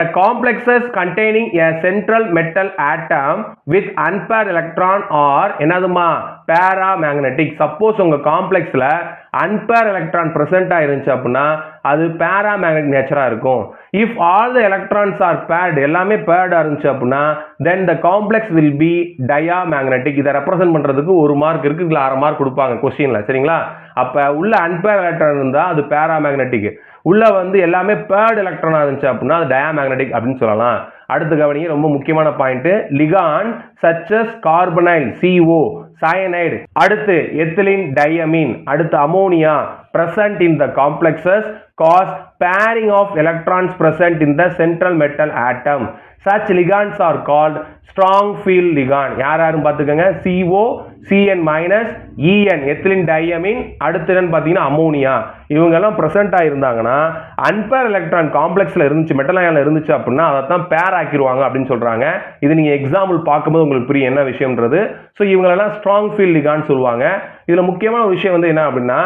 The complexes containing a central metal atom with unpaired electron are என்னதுமா paramagnetic. Suppose உங்க காம்ப்ளெக்ஸ்ல unpaired electron present ஆயிருந்துச்சு அப்படின்னா அது paramagnetic நேச்சரா இருக்கும். If all the electrons are paired எல்லாமே paired இருந்துச்சு அப்படின்னா then the complex will be diamagnetic. இதை represent பண்றதுக்கு ஒரு மார்க் இருக்கு, இதுல 6 மார்க் கொடுப்பாங்க கொஸ்டின்ல. சரிங்களா? அப்ப உள்ள unpaired electron இருந்தா அது paramagnetic, உள்ள வந்து எல்லாமே paired electron இருந்துச்சு அப்படின்னா அது diamagnetic அப்படின்னு சொல்லலாம். அடுத்து கவனிங்க, ரொம்ப முக்கியமான point. Ligand such as carbonyl CO, cyanide, அடுத்து ethylene diamine, அடுத்து ammonia present in the complexes cause pairing of electrons present in the central metal atom. Such ligands are called strong field ligand. யார் யாரும் பார்த்துக்கங்க, CO, CN minus, EN ethylene diamine, அடுத்து என்னன்னு பார்த்தீங்கன்னா ammonia. இவங்க எல்லாம் present ஆயிருந்தாங்கன்னா unfair electron காம்ப்ளெக்ஸ்ல இருந்துச்சு, metal அயான்ல இருந்துச்சு அப்படின்னா அதை தான் பேர் ஆக்கிடுவாங்க அப்படின்னு சொல்றாங்க. இது நீங்க எக்ஸாம்பிள் பார்க்கும்போது உங்களுக்கு புரியும் என்ன விஷயம்ன்றது. ஸோ இவங்களெல்லாம் ஸ்ட்ராங் ஃபீல்ட் லிகாண்ட் சொல்லுவாங்க. இதுல முக்கியமான ஒரு விஷயம் வந்து என்ன அப்படின்னா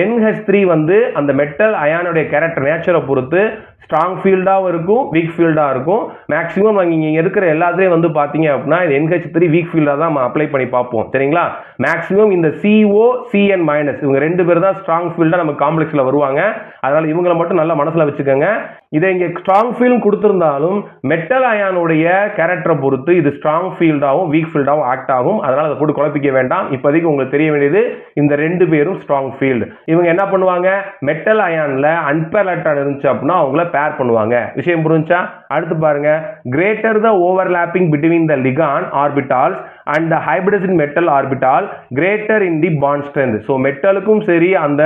NH3 வந்து அந்த மெட்டல் அயானுடைய கேரக்டர் நேச்சரை பொறுத்து ஸ்ட்ராங் ஃபீல்டாகவும் இருக்கும், வீக் ஃபீல்டாக இருக்கும். மேக்ஸிமம் இங்கே இருக்கிற எல்லாத்துலேயும் வந்து பார்த்தீங்க அப்படின்னா NH3 வீக் ஃபீல்டாக தான் நம்ம அப்ளை பண்ணி பார்ப்போம். சரிங்களா? மேக்ஸிமம் இந்த CO, CN மைனஸ் இவங்க 2 பேர் தான் ஸ்ட்ராங் ஃபீல்டாக நம்ம காம்ப்ளெக்ஸில் வருவாங்க. அதனால் இவங்களை மட்டும் நல்லா மனசில் வச்சுக்கோங்க. இதை இங்கே ஸ்ட்ராங் ஃபீல்டு கொடுத்துருந்தாலும் மெட்டல் அயானுடைய கேரக்டரை பொறுத்து இது ஸ்ட்ராங் ஃபீல்டாகவும் வீக் ஃபீல்டாகவும் ஆக்ட் ஆகும். அதனால் அதை போட்டு குழப்பிக்க வேண்டாம். இப்போதைக்கு உங்களுக்கு தெரிய வேண்டியது இந்த 2 பேரும் ஸ்ட்ராங் ஃபீல்டு. இவங்க என்ன பண்ணுவாங்க, மெட்டல் அயானில் அன்பேர் எலக்ட்ரான் இருந்துச்சு அப்படின்னா அவங்கள பேர் பண்ணுவாங்க. விஷயம் புரிஞ்சா? அடுத்து பாருங்க, greater the overlapping between the ligand orbitals and the hybridised metal orbital greater in the bond strength. So மெட்டலுக்கும் சரி அந்த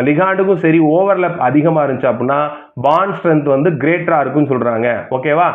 லிகாண்டுக்கும் சரி ஓவர்லாப் அதிகமாக இருந்துச்சு அப்படின்னா பாண்ட் ஸ்ட்ரென்த் வந்து கிரேட்டரா இருக்குன்னு சொல்றாங்க. ஓகேவா?